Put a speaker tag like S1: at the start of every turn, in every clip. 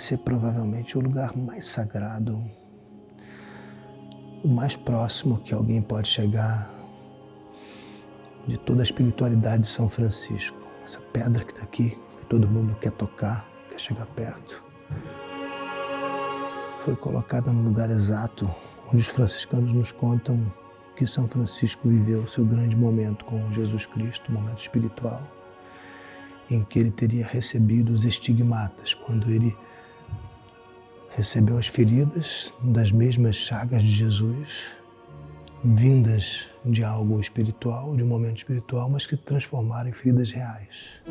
S1: Esse é provavelmente o lugar mais sagrado, o mais próximo que alguém pode chegar de toda a espiritualidade de São Francisco. Essa pedra que está aqui, que todo mundo quer tocar, quer chegar perto, foi colocada no lugar exato onde os franciscanos nos contam que São Francisco viveu o seu grande momento com Jesus Cristo, um momento espiritual, em que ele teria recebido os estigmatas, quando ele recebeu as feridas das mesmas chagas de Jesus, vindas de algo espiritual, de um momento espiritual, mas que transformaram em feridas reais.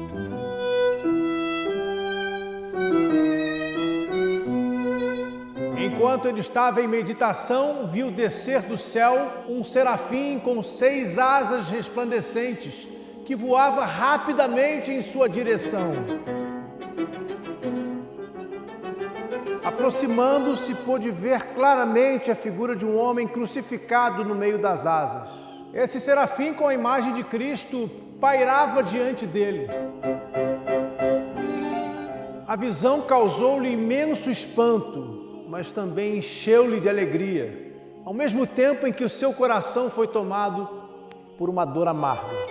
S2: Enquanto ele estava em meditação, viu descer do céu um serafim com 6 asas resplandecentes, que voava rapidamente em sua direção. Aproximando-se, pôde ver claramente a figura de um homem crucificado no meio das asas. Esse serafim, com a imagem de Cristo, pairava diante dele. A visão causou-lhe imenso espanto, mas também encheu-lhe de alegria, ao mesmo tempo em que o seu coração foi tomado por uma dor amarga.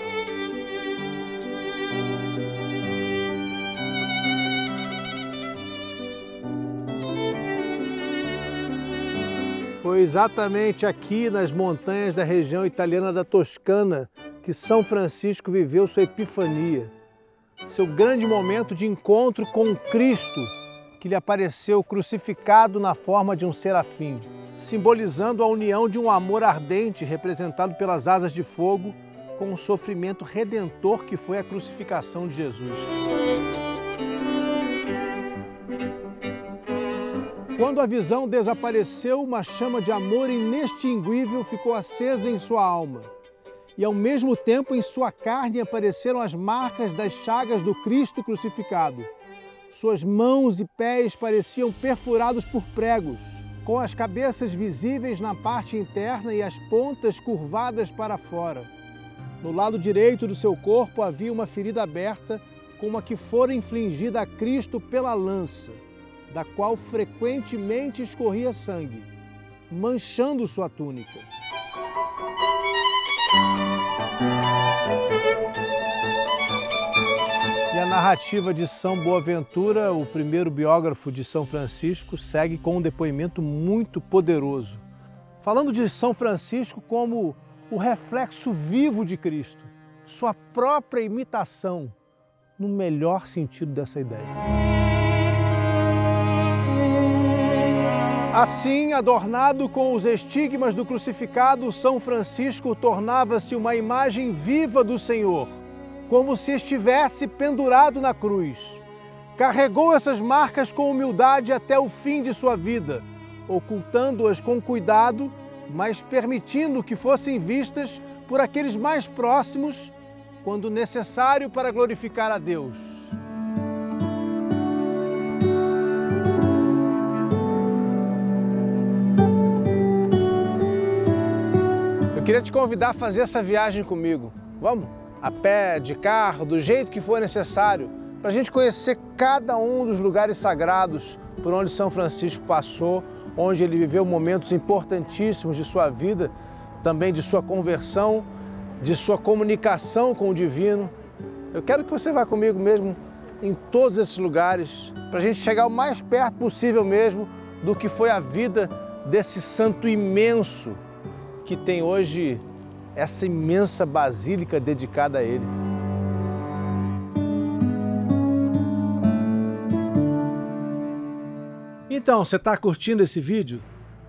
S2: Foi exatamente aqui nas montanhas da região italiana da Toscana que São Francisco viveu sua epifania, seu grande momento de encontro com Cristo, que lhe apareceu crucificado na forma de um serafim, simbolizando a união de um amor ardente representado pelas asas de fogo com o sofrimento redentor que foi a crucificação de Jesus. Quando a visão desapareceu, uma chama de amor inextinguível ficou acesa em sua alma. E ao mesmo tempo em sua carne apareceram as marcas das chagas do Cristo crucificado. Suas mãos e pés pareciam perfurados por pregos, com as cabeças visíveis na parte interna e as pontas curvadas para fora. No lado direito do seu corpo havia uma ferida aberta, como a que fora infligida a Cristo pela lança, da qual frequentemente escorria sangue, manchando sua túnica. E a narrativa de São Boaventura, o primeiro biógrafo de São Francisco, segue com um depoimento muito poderoso, falando de São Francisco como o reflexo vivo de Cristo, sua própria imitação, no melhor sentido dessa ideia. Assim, adornado com os estigmas do crucificado, São Francisco tornava-se uma imagem viva do Senhor, como se estivesse pendurado na cruz. Carregou essas marcas com humildade até o fim de sua vida, ocultando-as com cuidado, mas permitindo que fossem vistas por aqueles mais próximos, quando necessário para glorificar a Deus. Eu queria te convidar a fazer essa viagem comigo. Vamos? A pé, de carro, do jeito que for necessário, para a gente conhecer cada um dos lugares sagrados por onde São Francisco passou, onde ele viveu momentos importantíssimos de sua vida, também de sua conversão, de sua comunicação com o divino. Eu quero que você vá comigo mesmo em todos esses lugares, para a gente chegar o mais perto possível mesmo do que foi a vida desse santo imenso que tem hoje essa imensa basílica dedicada a ele. Então, você está curtindo esse vídeo?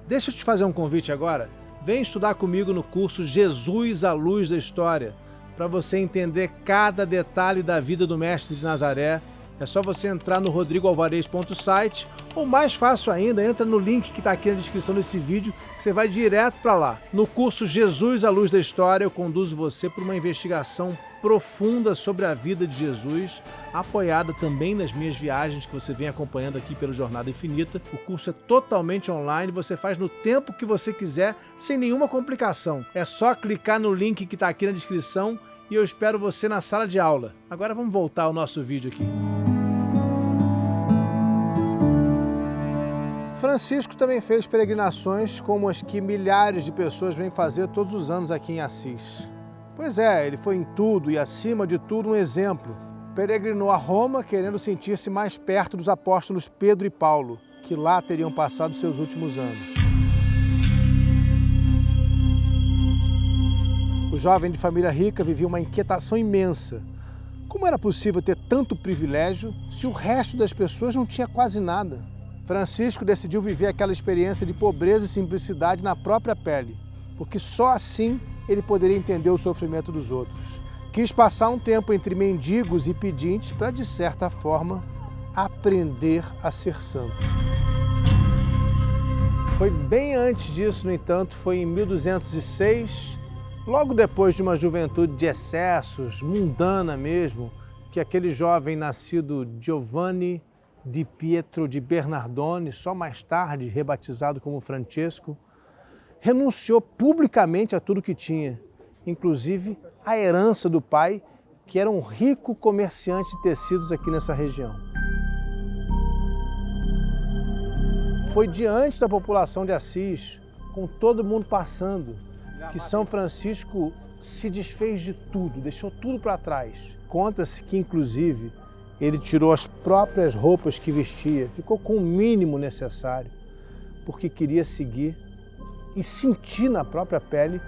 S2: Deixa eu te fazer um convite agora. Vem estudar comigo no curso Jesus à Luz da História, para você entender cada detalhe da vida do Mestre de Nazaré. É só você entrar no rodrigoalvarez.site, ou mais fácil ainda, entra no link que está aqui na descrição desse vídeo, que você vai direto para lá. No curso Jesus à Luz da História, eu conduzo você por uma investigação profunda sobre a vida de Jesus, apoiada também nas minhas viagens que você vem acompanhando aqui pelo Jornada Infinita. O curso é totalmente online, você faz no tempo que você quiser, sem nenhuma complicação. É só clicar no link que está aqui na descrição e eu espero você na sala de aula. Agora vamos voltar ao nosso vídeo aqui. Francisco também fez peregrinações como as que milhares de pessoas vêm fazer todos os anos aqui em Assis. Pois é, ele foi em tudo e, acima de tudo, um exemplo. Peregrinou a Roma querendo sentir-se mais perto dos apóstolos Pedro e Paulo, que lá teriam passado seus últimos anos. O jovem de família rica vivia uma inquietação imensa. Como era possível ter tanto privilégio se o resto das pessoas não tinha quase nada? Francisco decidiu viver aquela experiência de pobreza e simplicidade na própria pele, porque só assim ele poderia entender o sofrimento dos outros. Quis passar um tempo entre mendigos e pedintes para, de certa forma, aprender a ser santo. Foi bem antes disso, no entanto, foi em 1206, logo depois de uma juventude de excessos, mundana mesmo, que aquele jovem nascido Giovanni di Pietro di Bernardone, só mais tarde rebatizado como Francesco, renunciou publicamente a tudo que tinha, inclusive a herança do pai, que era um rico comerciante de tecidos aqui nessa região. Foi diante da população de Assis, com todo mundo passando, que São Francisco se desfez de tudo, deixou tudo para trás. Conta-se que, inclusive, ele tirou as próprias roupas que vestia, ficou com o mínimo necessário, porque queria seguir e sentir na própria pele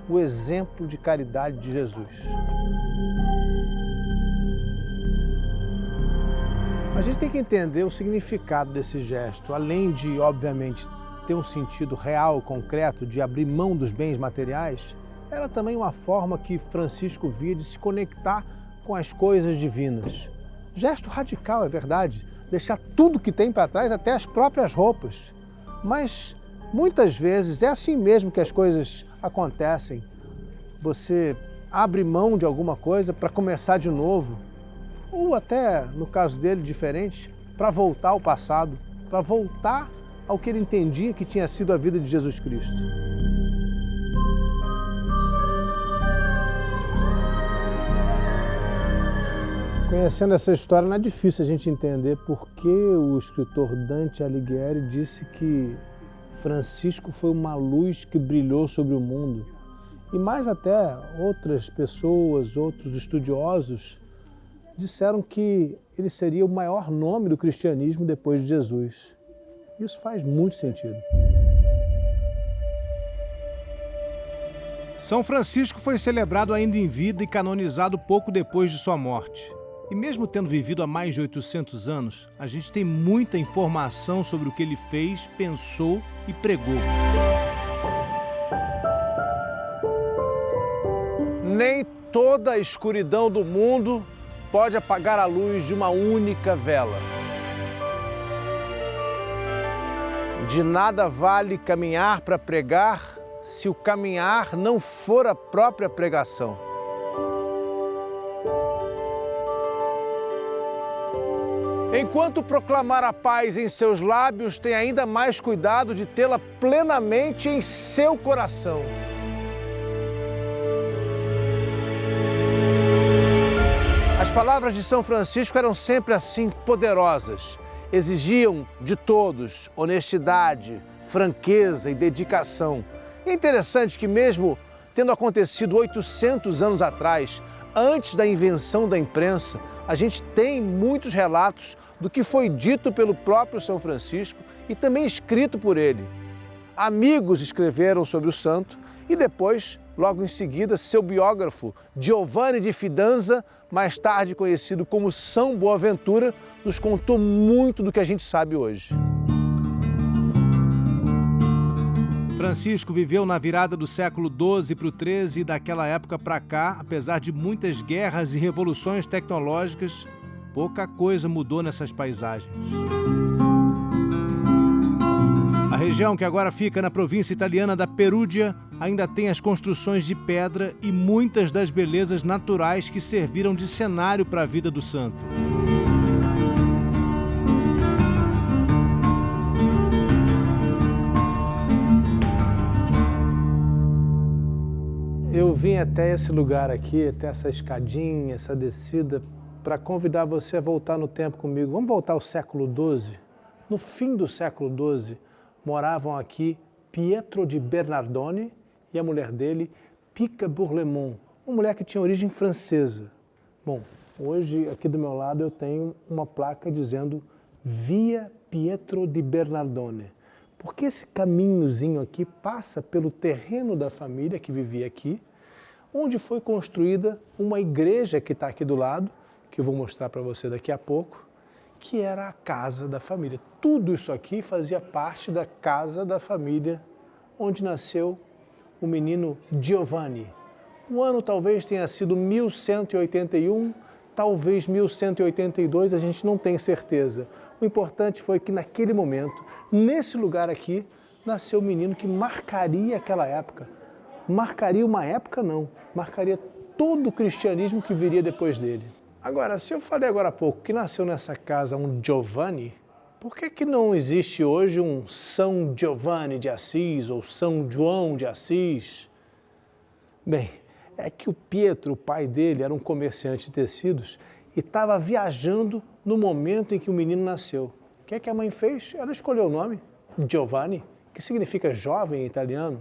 S2: o exemplo de caridade de Jesus. A gente tem que entender o significado desse gesto, além de, obviamente, ter um sentido real, concreto, de abrir mão dos bens materiais, era também uma forma que Francisco via de se conectar com as coisas divinas. Gesto radical, é verdade, deixar tudo que tem para trás, até as próprias roupas. Mas muitas vezes é assim mesmo que as coisas acontecem. Você abre mão de alguma coisa para começar de novo, ou até, no caso dele, diferente, para voltar ao passado, para voltar ao que ele entendia que tinha sido a vida de Jesus Cristo. Conhecendo essa história, não é difícil a gente entender por que o escritor Dante Alighieri disse que Francisco foi uma luz que brilhou sobre o mundo. E mais até outras pessoas, outros estudiosos, disseram que ele seria o maior nome do cristianismo depois de Jesus. Isso faz muito sentido. São Francisco foi celebrado ainda em vida e canonizado pouco depois de sua morte. E mesmo tendo vivido há mais de 800 anos, a gente tem muita informação sobre o que ele fez, pensou e pregou. Nem toda a escuridão do mundo pode apagar a luz de uma única vela. De nada vale caminhar para pregar se o caminhar não for a própria pregação. Enquanto proclamar a paz em seus lábios, tem ainda mais cuidado de tê-la plenamente em seu coração. As palavras de São Francisco eram sempre assim poderosas. Exigiam de todos honestidade, franqueza e dedicação. É interessante que mesmo tendo acontecido 800 anos atrás, antes da invenção da imprensa, a gente tem muitos relatos do que foi dito pelo próprio São Francisco e também escrito por ele. Amigos escreveram sobre o santo e depois, logo em seguida, seu biógrafo, Giovanni di Fidanza, mais tarde conhecido como São Boaventura, nos contou muito do que a gente sabe hoje. Francisco viveu na virada do século XII para o XIII e daquela época para cá, apesar de muitas guerras e revoluções tecnológicas, pouca coisa mudou nessas paisagens. A região que agora fica na província italiana da Perúgia ainda tem as construções de pedra e muitas das belezas naturais que serviram de cenário para a vida do santo. Eu vim até esse lugar aqui, até essa escadinha, essa descida, para convidar você a voltar no tempo comigo. Vamos voltar ao século XII? No fim do século XII, moravam aqui Pietro de Bernardone e a mulher dele, Pica Bourlemont, uma mulher que tinha origem francesa. Bom, hoje aqui do meu lado eu tenho uma placa dizendo Via Pietro de Bernardone, porque esse caminhozinho aqui passa pelo terreno da família que vivia aqui, onde foi construída uma igreja que está aqui do lado, que eu vou mostrar para você daqui a pouco, que era a casa da família. Tudo isso aqui fazia parte da casa da família, onde nasceu o menino Giovanni. O ano talvez tenha sido 1181, talvez 1182, a gente não tem certeza. O importante foi que naquele momento, nesse lugar aqui, nasceu o menino que marcaria aquela época. Marcaria uma época não, marcaria todo o cristianismo que viria depois dele. Agora, se eu falei agora há pouco que nasceu nessa casa um Giovanni, por que não existe hoje um São Giovanni de Assis ou São João de Assis? Bem, é que o Pietro, o pai dele, era um comerciante de tecidos e estava viajando no momento em que o menino nasceu. O que a mãe fez? Ela escolheu o nome, Giovanni, que significa jovem em italiano.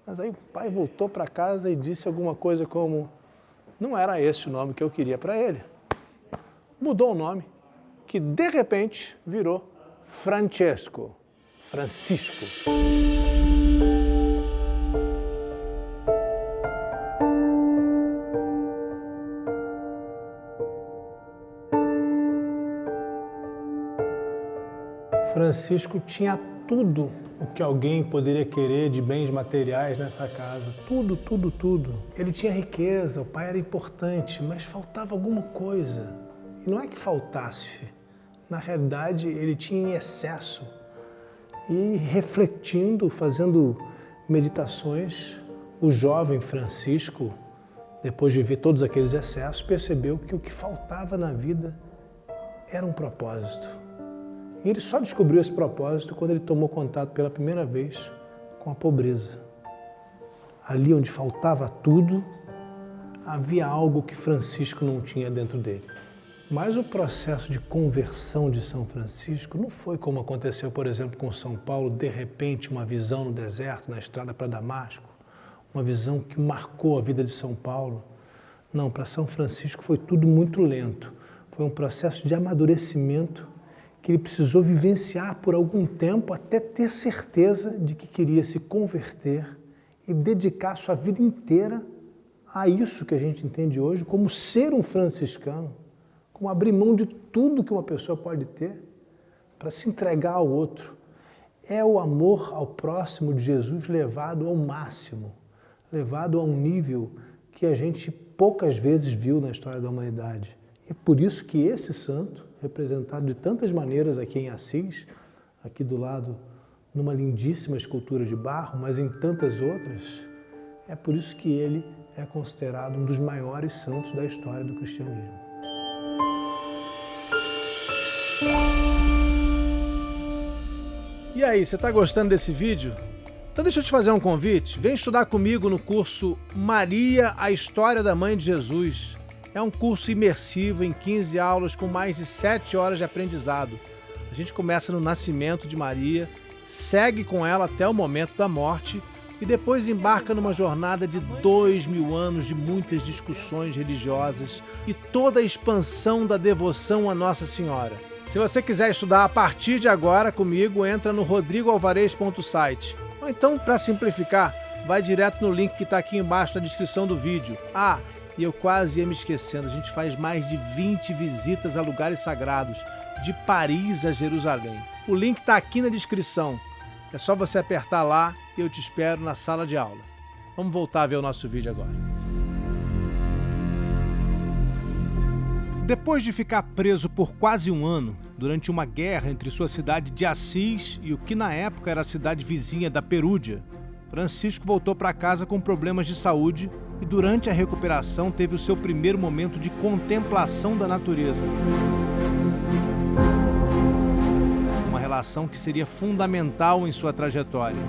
S2: Mas aí o pai voltou para casa e disse alguma coisa como: não era esse o nome que eu queria para ele. Mudou o nome, que de repente virou Francesco, Francisco. Francisco tinha tudo o que alguém poderia querer de bens materiais nessa casa. Tudo, tudo, tudo. Ele tinha riqueza, o pai era importante, mas faltava alguma coisa. E não é que faltasse. Na realidade, ele tinha em excesso. E refletindo, fazendo meditações, o jovem Francisco, depois de ver todos aqueles excessos, percebeu que o que faltava na vida era um propósito. E ele só descobriu esse propósito quando ele tomou contato pela primeira vez com a pobreza. Ali onde faltava tudo, havia algo que Francisco não tinha dentro dele. Mas o processo de conversão de São Francisco não foi como aconteceu, por exemplo, com São Paulo, de repente uma visão no deserto, na estrada para Damasco, uma visão que marcou a vida de São Paulo. Não, para São Francisco foi tudo muito lento. Foi um processo de amadurecimento que ele precisou vivenciar por algum tempo até ter certeza de que queria se converter e dedicar sua vida inteira a isso que a gente entende hoje como ser um franciscano, como abrir mão de tudo que uma pessoa pode ter para se entregar ao outro. É o amor ao próximo de Jesus levado ao máximo, levado a um nível que a gente poucas vezes viu na história da humanidade. É por isso que esse santo, representado de tantas maneiras aqui em Assis, aqui do lado, numa lindíssima escultura de barro, mas em tantas outras, é por isso que ele é considerado um dos maiores santos da história do cristianismo. E aí, você está gostando desse vídeo? Então deixa eu te fazer um convite. Vem estudar comigo no curso Maria, a História da Mãe de Jesus. É um curso imersivo em 15 aulas com mais de 7 horas de aprendizado. A gente começa no nascimento de Maria, segue com ela até o momento da morte e depois embarca numa jornada de 2000 anos de muitas discussões religiosas e toda a expansão da devoção a Nossa Senhora. Se você quiser estudar a partir de agora comigo, entra no rodrigoalvarez.site. Ou então, para simplificar, vai direto no link que está aqui embaixo na descrição do vídeo. E eu quase ia me esquecendo, a gente faz mais de 20 visitas a lugares sagrados, de Paris a Jerusalém. O link está aqui na descrição. É só você apertar lá e eu te espero na sala de aula. Vamos voltar a ver o nosso vídeo agora. Depois de ficar preso por quase um ano, durante uma guerra entre sua cidade de Assis e o que na época era a cidade vizinha da Perúdia, Francisco voltou para casa com problemas de saúde e durante a recuperação teve o seu primeiro momento de contemplação da natureza. Uma relação que seria fundamental em sua trajetória.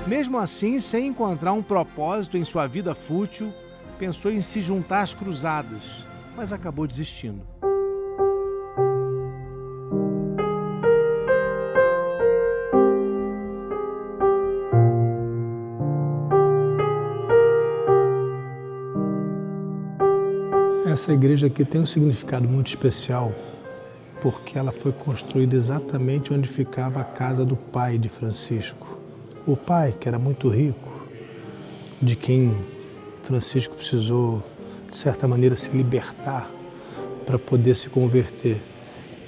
S2: Mesmo assim, sem encontrar um propósito em sua vida fútil, pensou em se juntar às cruzadas, mas acabou desistindo.
S1: Essa igreja aqui tem um significado muito especial porque ela foi construída exatamente onde ficava a casa do pai de Francisco. O pai, que era muito rico, de quem Francisco precisou, de certa maneira, se libertar para poder se converter.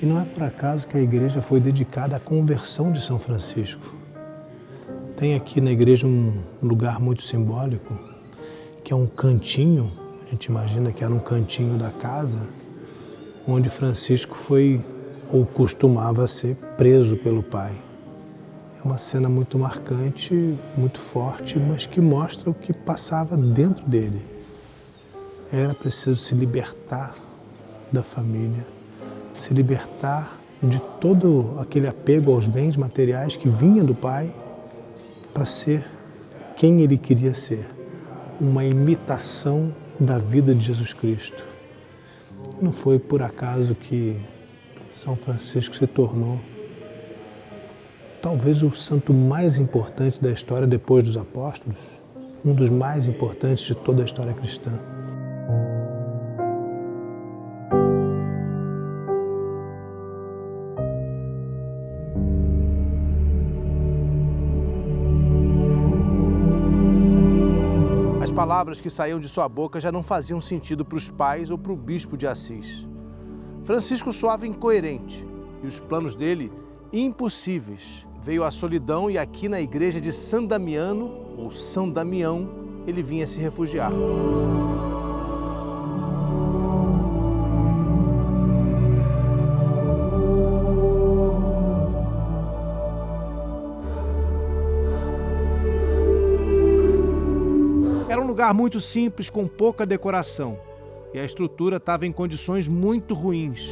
S1: E não é por acaso que a igreja foi dedicada à conversão de São Francisco. Tem aqui na igreja um lugar muito simbólico, que é um cantinho, a gente imagina que era um cantinho da casa, onde Francisco foi, ou costumava ser, preso pelo pai. É uma cena muito marcante, muito forte, mas que mostra o que passava dentro dele. Era preciso se libertar da família, se libertar de todo aquele apego aos bens materiais que vinha do pai para ser quem ele queria ser, uma imitação da vida de Jesus Cristo. E não foi por acaso que São Francisco se tornou talvez o santo mais importante da história depois dos apóstolos, um dos mais importantes de toda a história cristã.
S2: As palavras que saíam de sua boca já não faziam sentido para os pais ou para o bispo de Assis. Francisco soava incoerente e os planos dele impossíveis. Veio a solidão e aqui na igreja de San Damiano, ou São Damião, ele vinha se refugiar. Era um lugar muito simples, com pouca decoração, e a estrutura estava em condições muito ruins.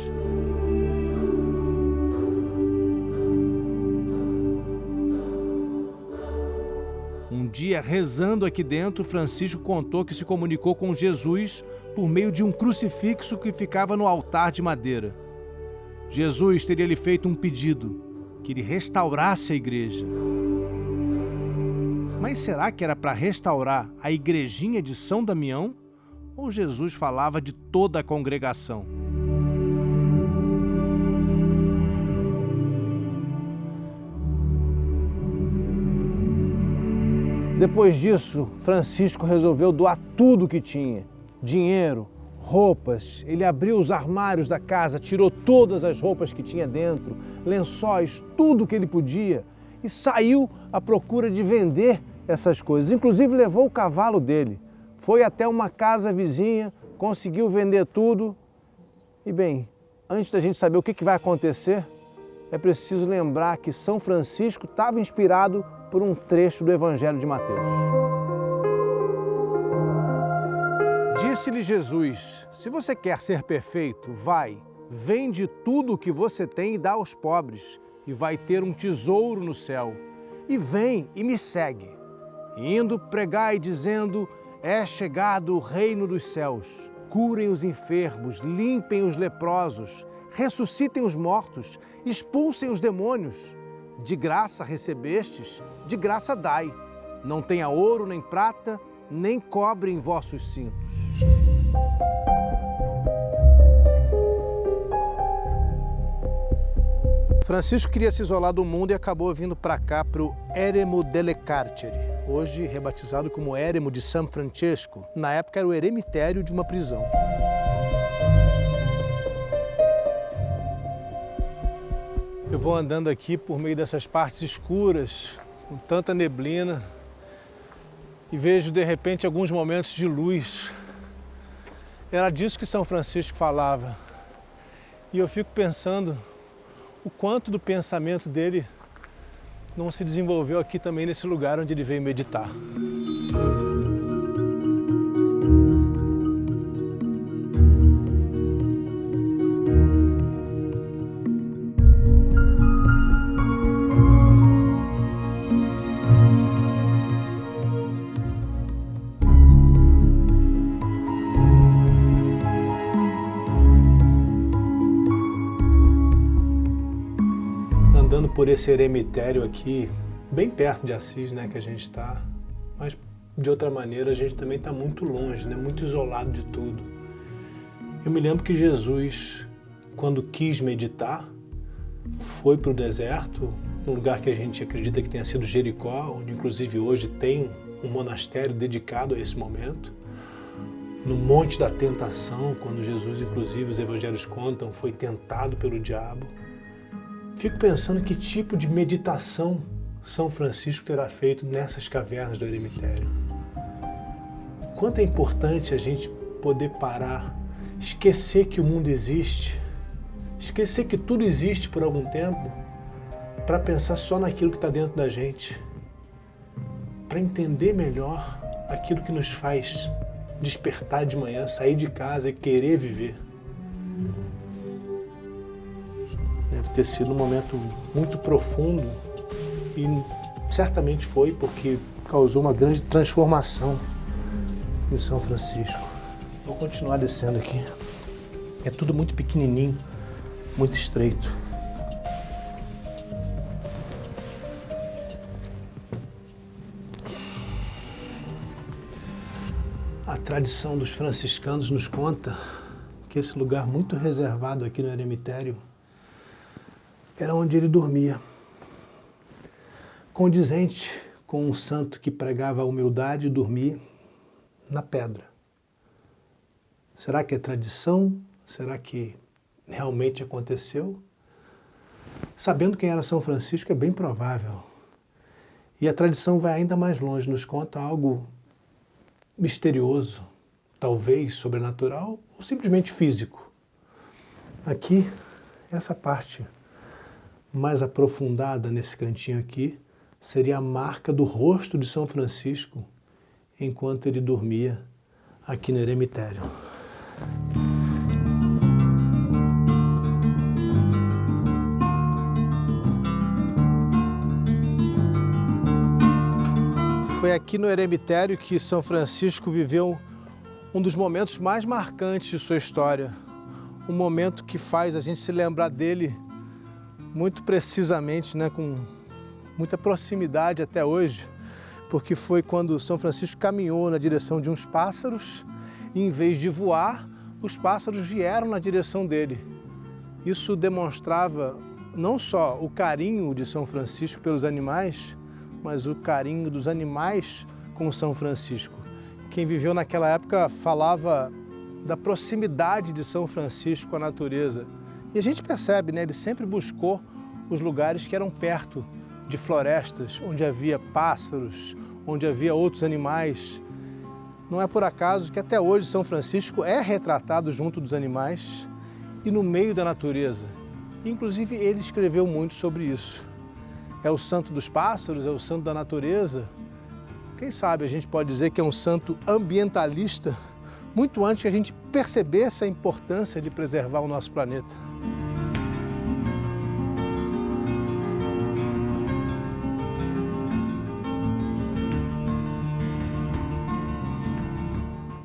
S2: Um dia, rezando aqui dentro, Francisco contou que se comunicou com Jesus por meio de um crucifixo que ficava no altar de madeira. Jesus teria lhe feito um pedido, que ele restaurasse a igreja. Mas será que era para restaurar a igrejinha de São Damião? Ou Jesus falava de toda a congregação? Depois disso, Francisco resolveu doar tudo o que tinha. Dinheiro, roupas. Ele abriu os armários da casa, tirou todas as roupas que tinha dentro, lençóis, tudo o que ele podia, e saiu à procura de vender essas coisas. Inclusive levou o cavalo dele. Foi até uma casa vizinha, conseguiu vender tudo. E bem, antes da gente saber o que vai acontecer, é preciso lembrar que São Francisco estava inspirado por um trecho do Evangelho de Mateus. Disse-lhe Jesus: se você quer ser perfeito, vai, vende tudo o que você tem e dá aos pobres, e vai ter um tesouro no céu. E vem e me segue. Indo, pregai dizendo: é chegado o reino dos céus. Curem os enfermos, limpem os leprosos, ressuscitem os mortos, expulsem os demônios. De graça recebestes, de graça dai. Não tenha ouro, nem prata, nem cobre em vossos cintos. Francisco queria se isolar do mundo e acabou vindo para cá, para o Eremo delle Carceri, hoje rebatizado como Eremo de San Francesco. Na época era o eremitério de uma prisão. Eu vou andando aqui por meio dessas partes escuras, com tanta neblina, e vejo de repente alguns momentos de luz. Era disso que São Francisco falava. E eu fico pensando o quanto do pensamento dele não se desenvolveu aqui também nesse lugar onde ele veio meditar. Andando por esse eremitério aqui, bem perto de Assis, né, que a gente está, mas de outra maneira a gente também está muito longe, né, muito isolado de tudo.
S1: Eu me lembro que Jesus, quando quis meditar, foi para o deserto, num lugar que a gente acredita que tenha sido Jericó, onde inclusive hoje tem um monastério dedicado a esse momento. No Monte da Tentação, quando Jesus, inclusive os evangelhos contam, foi tentado pelo diabo. Fico pensando que tipo de meditação São Francisco terá feito nessas cavernas do eremitério. Quanto é importante a gente poder parar, esquecer que o mundo existe, esquecer que tudo existe por algum tempo, para pensar só naquilo que está dentro da gente, para entender melhor aquilo que nos faz despertar de manhã, sair de casa e querer viver. Deve ter sido um momento muito profundo e certamente foi porque causou uma grande transformação em São Francisco. Vou continuar descendo aqui. É tudo muito pequenininho, muito estreito. A tradição dos franciscanos nos conta que esse lugar muito reservado aqui no eremitério era onde ele dormia, condizente com um santo que pregava a humildade e dormir na pedra. Será que é tradição? Será que realmente aconteceu? Sabendo quem era São Francisco, é bem provável. E a tradição vai ainda mais longe, nos conta algo misterioso, talvez sobrenatural ou simplesmente físico. Aqui, essa parte mais aprofundada nesse cantinho aqui, seria a marca do rosto de São Francisco enquanto ele dormia aqui no eremitério. Foi aqui no eremitério que São Francisco viveu um dos momentos mais marcantes de sua história. Um momento que faz a gente se lembrar dele muito precisamente, né, com muita proximidade até hoje, porque foi quando São Francisco caminhou na direção de uns pássaros e, em vez de voar, os pássaros vieram na direção dele. Isso demonstrava não só o carinho de São Francisco pelos animais, mas o carinho dos animais com São Francisco. Quem viveu naquela época falava da proximidade de São Francisco com a natureza. E a gente percebe, né? Ele sempre buscou os lugares que eram perto de florestas, onde havia pássaros, onde havia outros animais. Não é por acaso que até hoje São Francisco é retratado junto dos animais e no meio da natureza. Inclusive ele escreveu muito sobre isso. É o santo dos pássaros, é o santo da natureza. Quem sabe a gente pode dizer que é um santo ambientalista, muito antes que a gente percebesse a importância de preservar o nosso planeta.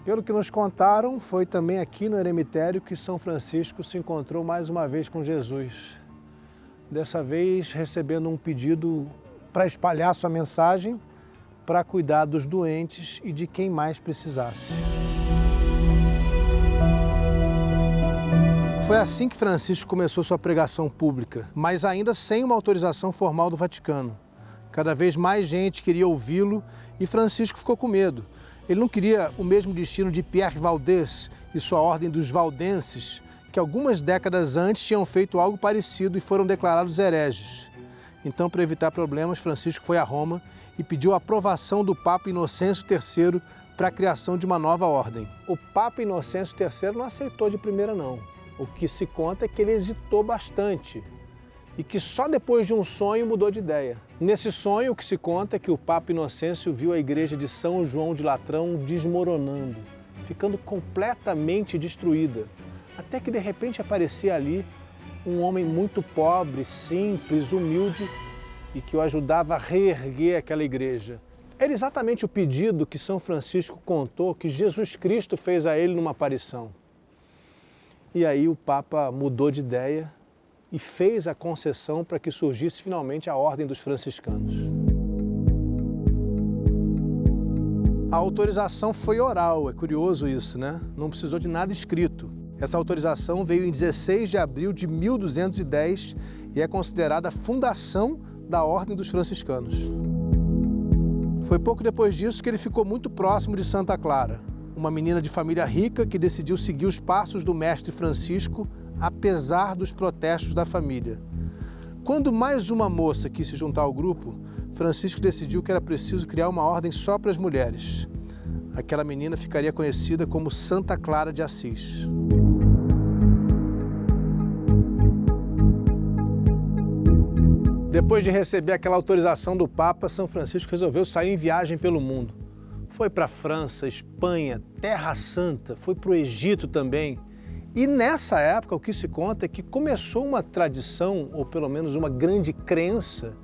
S1: Pelo que nos contaram, foi também aqui no eremitério que São Francisco se encontrou mais uma vez com Jesus. Dessa vez recebendo um pedido para espalhar sua mensagem, para cuidar dos doentes e de quem mais precisasse. Foi assim que Francisco começou sua pregação pública, mas ainda sem uma autorização formal do Vaticano. Cada vez mais gente queria ouvi-lo e Francisco ficou com medo. Ele não queria o mesmo destino de Pierre Valdez e sua ordem dos valdenses, que algumas décadas antes tinham feito algo parecido e foram declarados hereges. Então, para evitar problemas, Francisco foi a Roma e pediu a aprovação do Papa Inocêncio III para a criação de uma nova ordem. O Papa Inocêncio III não aceitou de primeira, não. O que se conta é que ele hesitou bastante e que só depois de um sonho mudou de ideia. Nesse sonho, o que se conta é que o Papa Inocêncio viu a igreja de São João de Latrão desmoronando, ficando completamente destruída. Até que de repente aparecia ali um homem muito pobre, simples, humilde e que o ajudava a reerguer aquela igreja. Era exatamente o pedido que São Francisco contou que Jesus Cristo fez a ele numa aparição. E aí o Papa mudou de ideia e fez a concessão para que surgisse finalmente a Ordem dos Franciscanos. A autorização foi oral, é curioso isso, né? Não precisou de nada escrito.
S2: Essa autorização veio em 16 de abril de 1210 e é considerada a fundação da Ordem dos Franciscanos. Foi pouco depois disso que ele ficou muito próximo de Santa Clara, uma menina de família rica que decidiu seguir os passos do mestre Francisco, apesar dos protestos da família. Quando mais uma moça quis se juntar ao grupo, Francisco decidiu que era preciso criar uma ordem só para as mulheres. Aquela menina ficaria conhecida como Santa Clara de Assis. Depois de receber aquela autorização do Papa, São Francisco resolveu sair em viagem pelo mundo. Foi para a França, Espanha, Terra Santa, foi para o Egito também. E nessa época o que se conta é que começou uma tradição, ou pelo menos uma grande crença,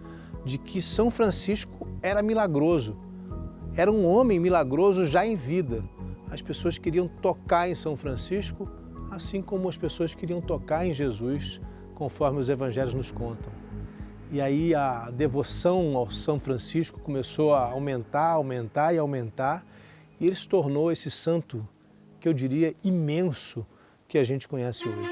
S2: de que São Francisco era milagroso. Era um homem milagroso já em vida. As pessoas queriam tocar em São Francisco, assim como as pessoas queriam tocar em Jesus, conforme os evangelhos nos contam. E aí a devoção ao São Francisco começou a aumentar, e ele se tornou esse santo, que eu diria, imenso, que a gente conhece hoje.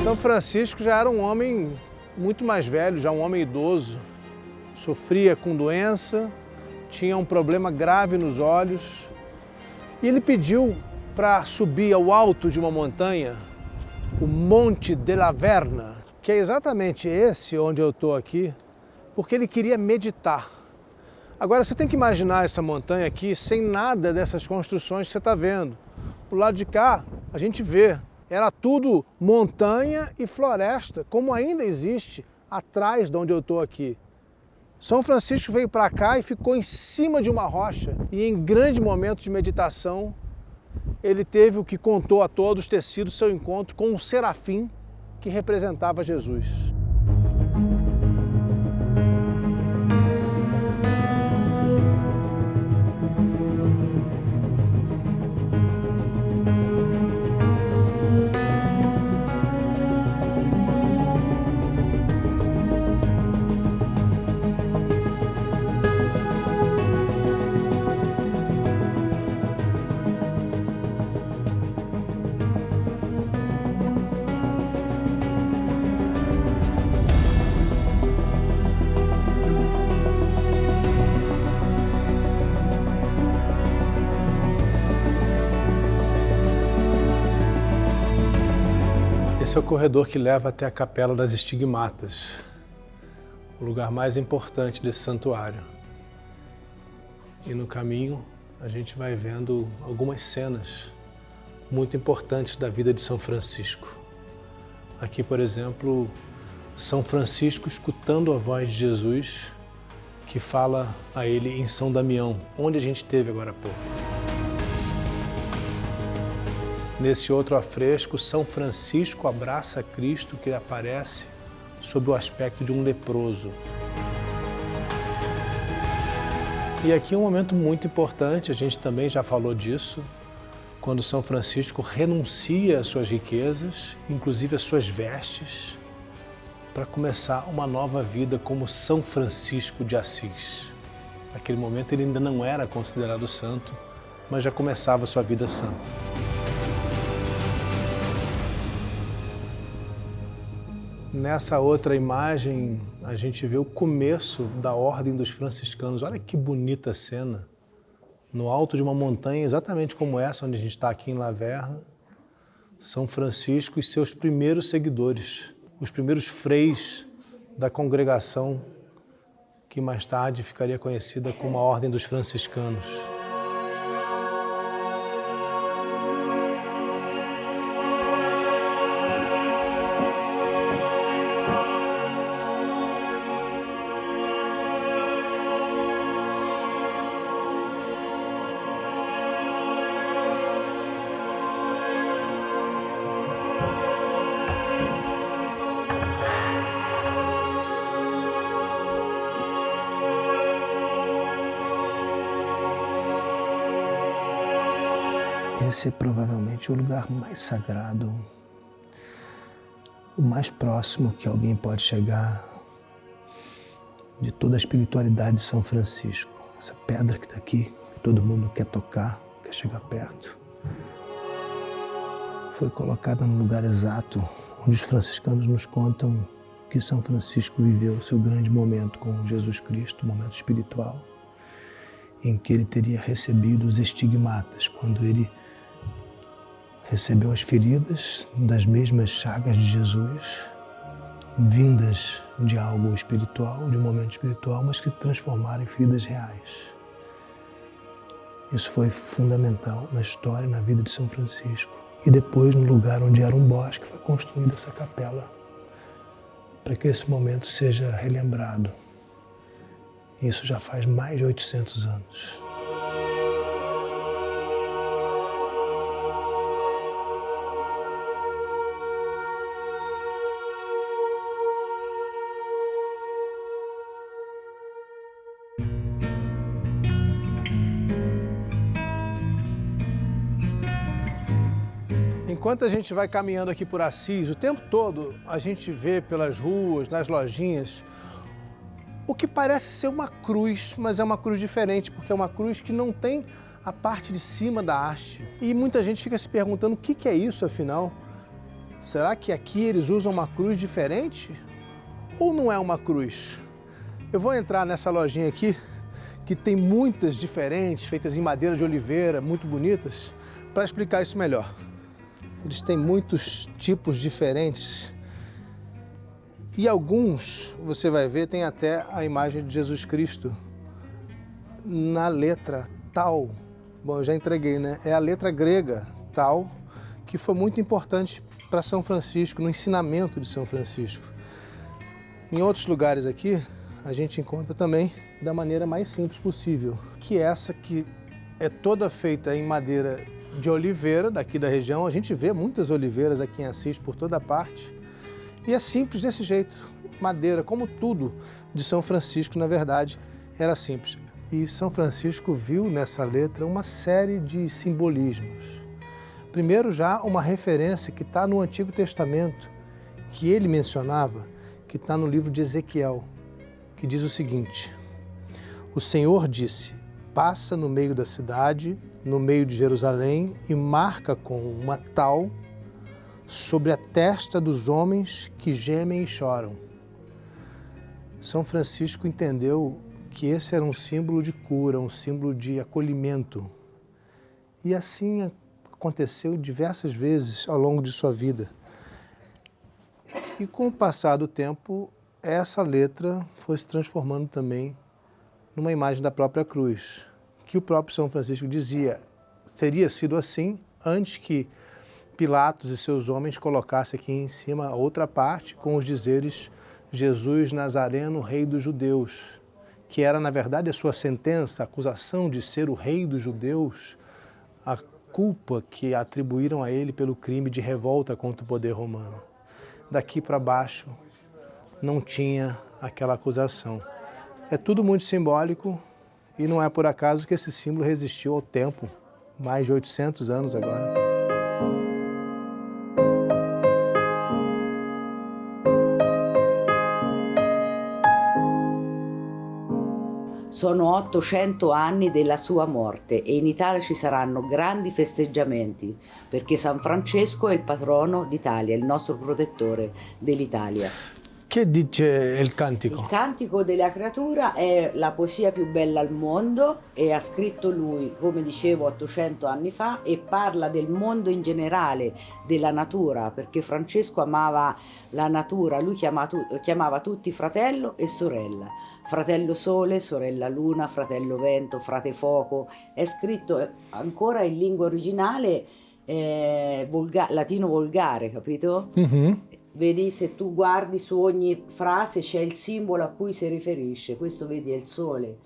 S2: São Francisco já era um homem muito mais velho, já um homem idoso, sofria com doença, tinha um problema grave nos olhos e ele pediu para subir ao alto de uma montanha, o Monte de la Verna, que é exatamente esse onde eu estou aqui, porque ele queria meditar. Agora você tem que imaginar essa montanha aqui sem nada dessas construções que você está vendo. O lado de cá a gente vê. Era tudo montanha e floresta, como ainda existe atrás de onde eu estou aqui. São Francisco veio para cá e ficou em cima de uma rocha e em grande momento de meditação ele teve o que contou a todos ter sido seu encontro com um serafim que representava Jesus. Esse é o corredor que leva até a Capela das Estigmatas, o lugar mais importante desse santuário. E no caminho a gente vai vendo algumas cenas muito importantes da vida de São Francisco. Aqui, por exemplo, São Francisco escutando a voz de Jesus que fala a ele em São Damião, onde a gente esteve agora há pouco. Nesse outro afresco, São Francisco abraça Cristo que aparece sob o aspecto de um leproso. E aqui é um momento muito importante, a gente também já falou disso, quando São Francisco renuncia às suas riquezas, inclusive às suas vestes, para começar uma nova vida como São Francisco de Assis. Naquele momento ele ainda não era considerado santo, mas já começava a sua vida santa. Nessa outra imagem, a gente vê o começo da Ordem dos Franciscanos. Olha que bonita cena. No alto de uma montanha, exatamente como essa, onde a gente está aqui em La Verna, São Francisco e seus primeiros seguidores, os primeiros freis da congregação, que mais tarde ficaria conhecida como a Ordem dos Franciscanos.
S1: Esse é provavelmente o lugar mais sagrado, o mais próximo que alguém pode chegar de toda a espiritualidade de São Francisco. Essa pedra que está aqui, que todo mundo quer tocar, quer chegar perto, foi colocada no lugar exato onde os franciscanos nos contam que São Francisco viveu o seu grande momento com Jesus Cristo, momento espiritual, em que ele teria recebido os estigmatas, quando ele recebeu as feridas das mesmas chagas de Jesus, vindas de algo espiritual, de um momento espiritual, mas que transformaram em feridas reais. Isso foi fundamental na história e na vida de São Francisco. E depois, no lugar onde era um bosque, foi construída essa capela, para que esse momento seja relembrado. Isso já faz mais de 800 anos.
S2: Enquanto a gente vai caminhando aqui por Assis, o tempo todo a gente vê pelas ruas, nas lojinhas, o que parece ser uma cruz, mas é uma cruz diferente, porque é uma cruz que não tem a parte de cima da haste. E muita gente fica se perguntando o que é isso, afinal? Será que aqui eles usam uma cruz diferente? Ou não é uma cruz? Eu vou entrar nessa lojinha aqui, que tem muitas diferentes, feitas em madeira de oliveira, muito bonitas, para explicar isso melhor. Eles têm muitos tipos diferentes e alguns, você vai ver, tem até a imagem de Jesus Cristo na letra tal. Bom, eu já entreguei, né? É a letra grega tal, que foi muito importante para São Francisco, no ensinamento de São Francisco. Em outros lugares aqui, a gente encontra também da maneira mais simples possível, que é essa que é toda feita em madeira de oliveira, daqui da região. A gente vê muitas oliveiras aqui em Assis por toda parte. E é simples desse jeito, madeira, como tudo de São Francisco, na verdade, era simples. E São Francisco viu nessa letra uma série de simbolismos. Primeiro, já uma referência que está no Antigo Testamento, que ele mencionava, que está no livro de Ezequiel, que diz o seguinte: o Senhor disse, passa no meio da cidade, no meio de Jerusalém, e marca com uma tal sobre a testa dos homens que gemem e choram. São Francisco entendeu que esse era um símbolo de cura, um símbolo de acolhimento. E assim aconteceu diversas vezes ao longo de sua vida. E com o passar do tempo, essa letra foi se transformando também numa imagem da própria cruz, que o próprio São Francisco dizia teria sido assim antes que Pilatos e seus homens colocassem aqui em cima a outra parte com os dizeres Jesus Nazareno, Rei dos Judeus, que era na verdade a sua sentença, a acusação de ser o Rei dos Judeus, a culpa que atribuíram a ele pelo crime de revolta contra o poder romano. Daqui para baixo não tinha aquela acusação. É tudo muito simbólico e não é por acaso que esse símbolo resistiu ao tempo, mais de 800 anos agora.
S3: Sono 800 anni della sua morte e in Italia ci saranno grandi festeggiamenti perché San Francesco è il patrono d'Italia, il nostro protettore dell'Italia.
S2: Che dice il cantico?
S3: Il cantico della creatura è la poesia più bella al mondo e ha scritto lui, come dicevo, 800 anni fa e parla del mondo in generale, della natura, perché Francesco amava la natura, lui chiamava tutti fratello e sorella. Fratello Sole, sorella Luna, fratello Vento, frate Fuoco. È scritto ancora in lingua originale latino volgare, capito? Mm-hmm. Vedi, se tu guardi su ogni frase c'è il simbolo a cui si riferisce. Questo vedi è il sole.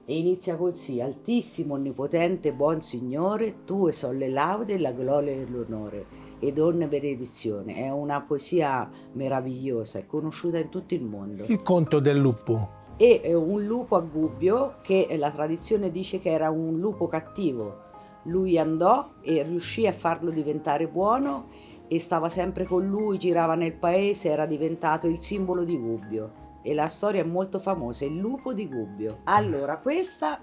S3: E inizia così: Altissimo, onnipotente, buon Signore, tue sono le laude, la gloria e l'onore, ed ogni benedizione. È una poesia meravigliosa, è conosciuta in tutto il mondo.
S2: Il conto del lupo.
S3: E un lupo a Gubbio, che la tradizione dice che era un lupo cattivo, lui andò e riuscì a farlo diventare buono e stava sempre con lui, girava nel paese, era diventato il simbolo di Gubbio. E la storia è molto famosa, il lupo di Gubbio. Allora, questa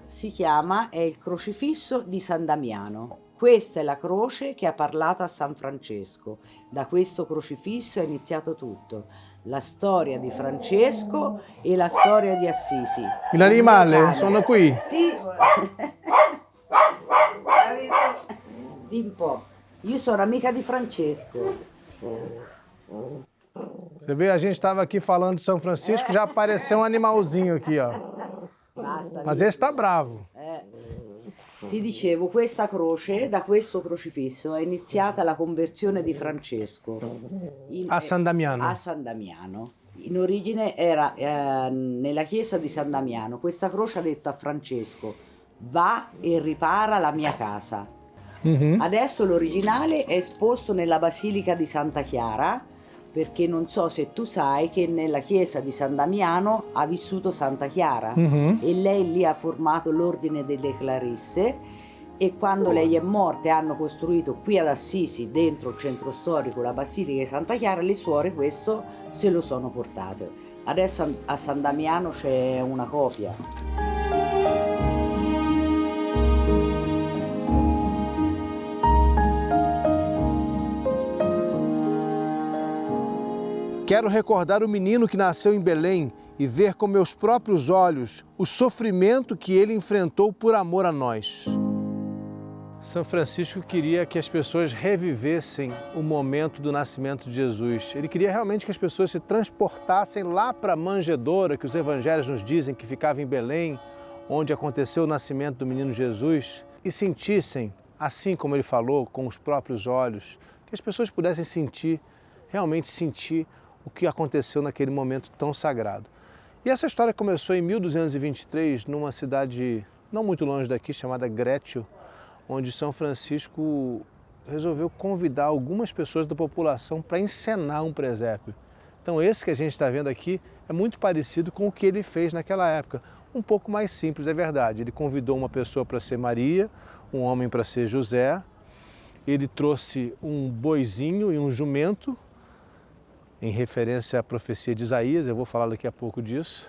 S3: è il crocifisso di San Damiano. Questa è la croce che ha parlato a San Francesco. Da questo crocifisso è iniziato tutto. La storia di Francesco e la storia di Assisi.
S2: L'animale sono qui.
S3: Sì. Di un po'. Io sono amica di Francesco.
S2: Você vê, a gente estava aqui falando de São Francisco, já apareceu um animalzinho aqui, ó.
S3: Basta,
S2: Mas esse tá bravo.
S3: Ti dicevo, questa croce, da questo crocifisso è iniziata la conversione di Francesco.
S2: A San Damiano.
S3: A San Damiano. In origine era nella chiesa di San Damiano. Questa croce ha detto a Francesco: va e ripara la mia casa. Adesso l'originale è esposto nella Basilica di Santa Chiara, perché non so se tu sai che nella chiesa di San Damiano ha vissuto Santa Chiara e lei lì ha formato l'ordine delle Clarisse, e quando lei è morta e hanno costruito qui ad Assisi, dentro il centro storico, la Basilica di Santa Chiara, le suore questo se lo sono portate. Adesso a San Damiano c'è una copia.
S2: Quero recordar o menino que nasceu em Belém e ver com meus próprios olhos o sofrimento que ele enfrentou por amor a nós. São Francisco queria que as pessoas revivessem o momento do nascimento de Jesus. Ele queria realmente que as pessoas se transportassem lá para a manjedoura, que os evangelhos nos dizem que ficava em Belém, onde aconteceu o nascimento do menino Jesus, e sentissem, assim como ele falou, com os próprios olhos, que as pessoas pudessem sentir, realmente sentir o que aconteceu naquele momento tão sagrado. E essa história começou em 1223, numa cidade não muito longe daqui, chamada Grécio, onde São Francisco resolveu convidar algumas pessoas da população para encenar um presépio. Então esse que a gente está vendo aqui é muito parecido com o que ele fez naquela época. Um pouco mais simples, é verdade. Ele convidou uma pessoa para ser Maria, um homem para ser José, ele trouxe um boizinho e um jumento, em referência à profecia de Isaías, eu vou falar daqui a pouco disso.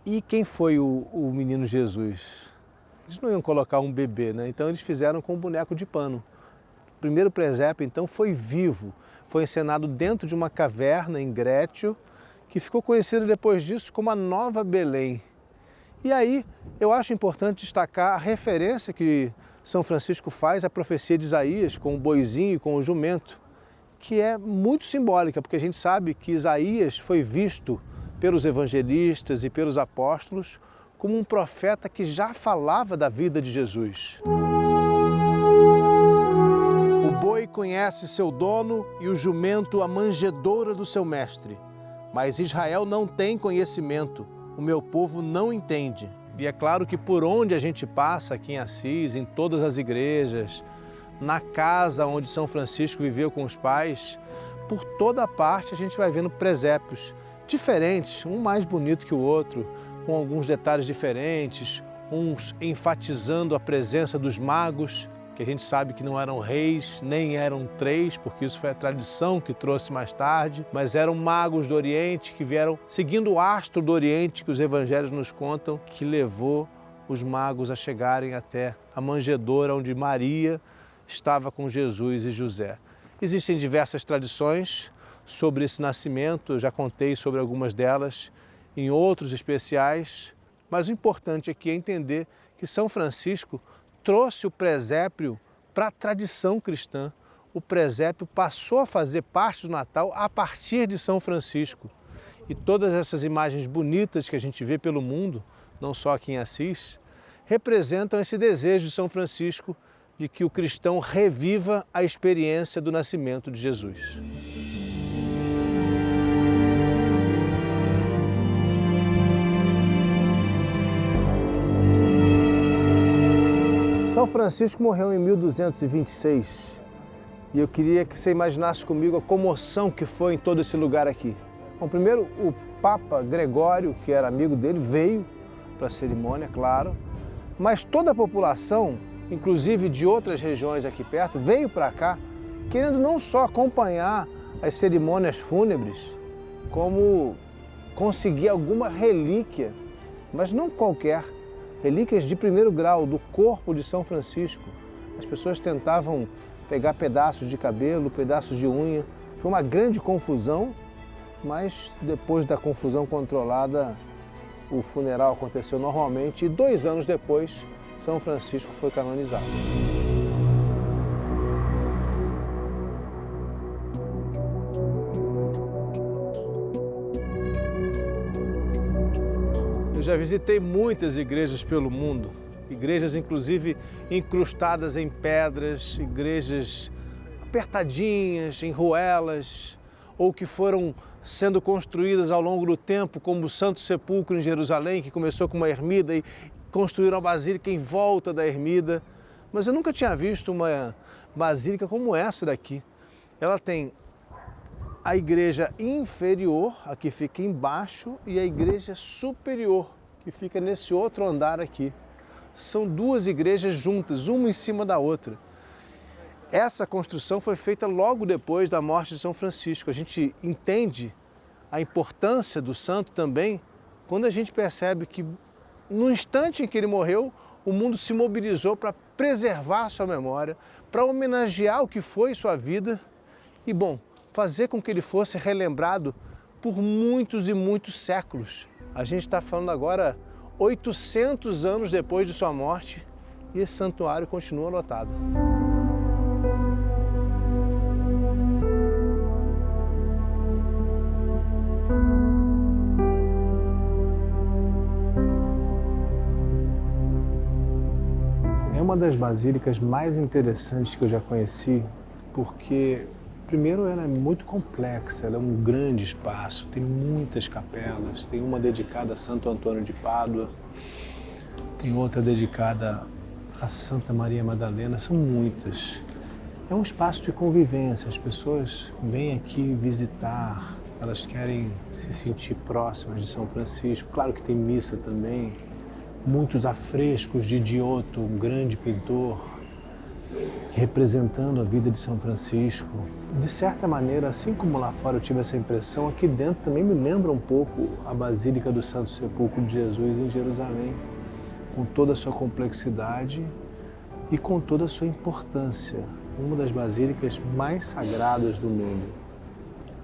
S2: E quem foi o menino Jesus? Eles não iam colocar um bebê, né? Então eles fizeram com um boneco de pano. O primeiro presépio, então, foi vivo, foi encenado dentro de uma caverna em Grécio, que ficou conhecida depois disso como a Nova Belém. E aí eu acho importante destacar a referência que São Francisco faz à profecia de Isaías, com o boizinho e com o jumento, que é muito simbólica, porque a gente sabe que Isaías foi visto pelos evangelistas e pelos apóstolos como um profeta que já falava da vida de Jesus. O boi conhece seu dono e o jumento a manjedoura do seu mestre, mas Israel não tem conhecimento, o meu povo não entende. E é claro que por onde a gente passa aqui em Assis, em todas as igrejas, na casa onde São Francisco viveu com os pais, por toda parte a gente vai vendo presépios diferentes, um mais bonito que o outro, com alguns detalhes diferentes, uns enfatizando a presença dos magos, que a gente sabe que não eram reis, nem eram três, porque isso foi a tradição que trouxe mais tarde, mas eram magos do Oriente que vieram seguindo o astro do Oriente que os evangelhos nos contam, que levou os magos a chegarem até a manjedoura onde Maria estava com Jesus e José. Existem diversas tradições sobre esse nascimento, eu já contei sobre algumas delas em outros especiais, mas o importante aqui é entender que São Francisco trouxe o presépio para a tradição cristã. O presépio passou a fazer parte do Natal a partir de São Francisco. E todas essas imagens bonitas que a gente vê pelo mundo, não só aqui em Assis, representam esse desejo de São Francisco de que o cristão reviva a experiência do nascimento de Jesus. São Francisco morreu em 1226 e eu queria que você imaginasse comigo a comoção que foi em todo esse lugar aqui. Bom, primeiro o Papa Gregório, que era amigo dele, veio para a cerimônia, claro, mas toda a população inclusive de outras regiões aqui perto, veio para cá querendo não só acompanhar as cerimônias fúnebres, como conseguir alguma relíquia, mas não qualquer, relíquias de primeiro grau do corpo de São Francisco. As pessoas tentavam pegar pedaços de cabelo, pedaços de unha. Foi uma grande confusão, mas depois da confusão controlada, o funeral aconteceu normalmente e 2 anos depois, São Francisco foi canonizado. Eu já visitei muitas igrejas pelo mundo, igrejas inclusive incrustadas em pedras, igrejas apertadinhas, em ruelas, ou que foram sendo construídas ao longo do tempo, como o Santo Sepulcro em Jerusalém, que começou com uma ermida e construíram a basílica em volta da ermida. Mas eu nunca tinha visto uma basílica como essa daqui. Ela tem a igreja inferior, a que fica embaixo, e a igreja superior, que fica nesse outro andar aqui. São 2 igrejas juntas, uma em cima da outra. Essa construção foi feita logo depois da morte de São Francisco. A gente entende a importância do santo também quando a gente percebe que no instante em que ele morreu, o mundo se mobilizou para preservar sua memória, para homenagear o que foi sua vida e, bom, fazer com que ele fosse relembrado por muitos e muitos séculos. A gente está falando agora 800 anos depois de sua morte e esse santuário continua lotado. É uma das basílicas mais interessantes que eu já conheci, porque primeiro, ela é muito complexa, ela é um grande espaço, tem muitas capelas, tem uma dedicada a Santo Antônio de Pádua, tem outra dedicada a Santa Maria Madalena, são muitas. É um espaço de convivência, as pessoas vêm aqui visitar, elas querem se sentir próximas de São Francisco. Claro que tem missa também, muitos afrescos de Giotto, um grande pintor, representando a vida de São Francisco. De certa maneira, assim como lá fora eu tive essa impressão, aqui dentro também me lembra um pouco a Basílica do Santo Sepulcro de Jesus em Jerusalém, com toda a sua complexidade e com toda a sua importância, uma das basílicas mais sagradas do mundo.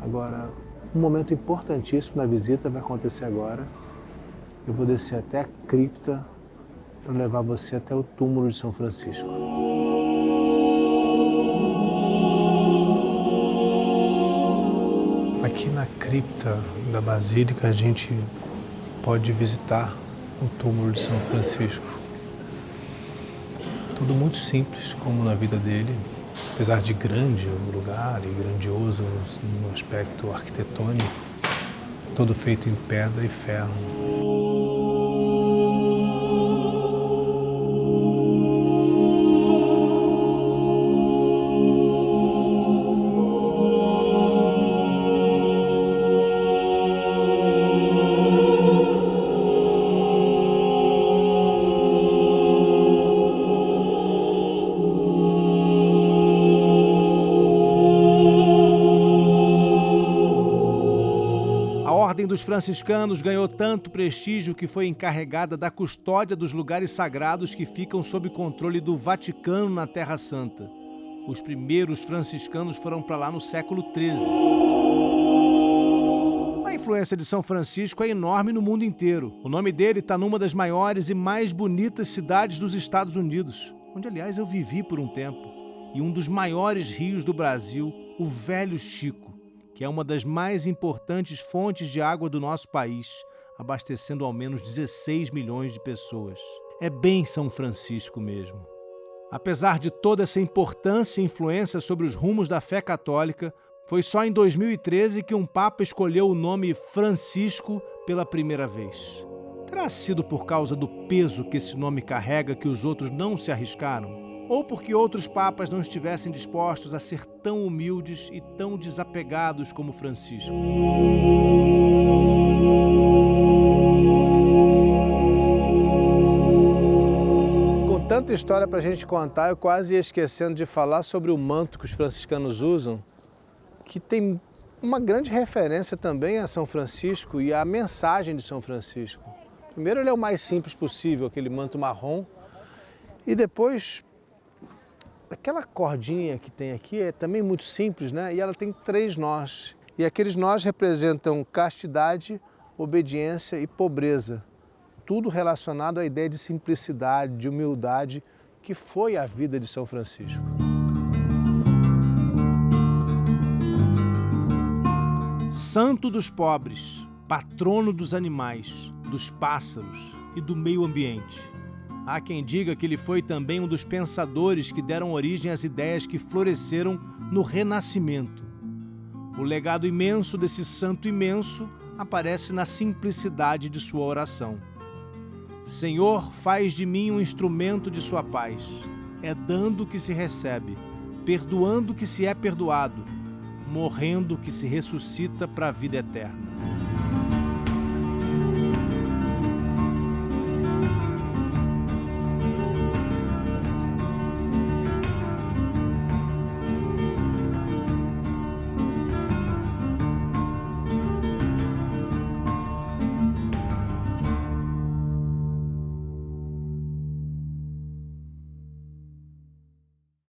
S2: Agora, um momento importantíssimo na visita vai acontecer agora. Eu vou descer até a cripta para levar você até o túmulo de São Francisco. Aqui na cripta da Basílica a gente pode visitar o túmulo de São Francisco. Tudo muito simples, como na vida dele, apesar de grande o lugar e grandioso no aspecto arquitetônico, todo feito em pedra e ferro. A Ordem dos Franciscanos ganhou tanto prestígio que foi encarregada da custódia dos lugares sagrados que ficam sob controle do Vaticano na Terra Santa. Os primeiros franciscanos foram para lá no século XIII. A influência de São Francisco é enorme no mundo inteiro. O nome dele está numa das maiores e mais bonitas cidades dos Estados Unidos, onde, aliás, eu vivi por um tempo, e um dos maiores rios do Brasil, o Velho Chico, que é uma das mais importantes fontes de água do nosso país, abastecendo ao menos 16 milhões de pessoas. É bem São Francisco mesmo. Apesar de toda essa importância e influência sobre os rumos da fé católica, foi só em 2013 que um papa escolheu o nome Francisco pela primeira vez. Terá sido por causa do peso que esse nome carrega que os outros não se arriscaram? Ou porque outros papas não estivessem dispostos a ser tão humildes e tão desapegados como Francisco? Com tanta tanta história para a gente contar, eu quase ia esquecendo de falar sobre o manto que os franciscanos usam, que tem uma grande referência também a São Francisco e a mensagem de São Francisco. Primeiro, ele é o mais simples possível, aquele manto marrom, e depois, aquela cordinha que tem aqui é também muito simples, né? E ela tem 3 nós. E aqueles nós representam castidade, obediência e pobreza. Tudo relacionado à ideia de simplicidade, de humildade, que foi a vida de São Francisco. Santo dos pobres, patrono dos animais, dos pássaros e do meio ambiente. Há quem diga que ele foi também um dos pensadores que deram origem às ideias que floresceram no Renascimento. O legado imenso desse santo imenso aparece na simplicidade de sua oração. Senhor, faz de mim um instrumento de sua paz. É dando que se recebe, perdoando que se é perdoado, morrendo que se ressuscita para a vida eterna.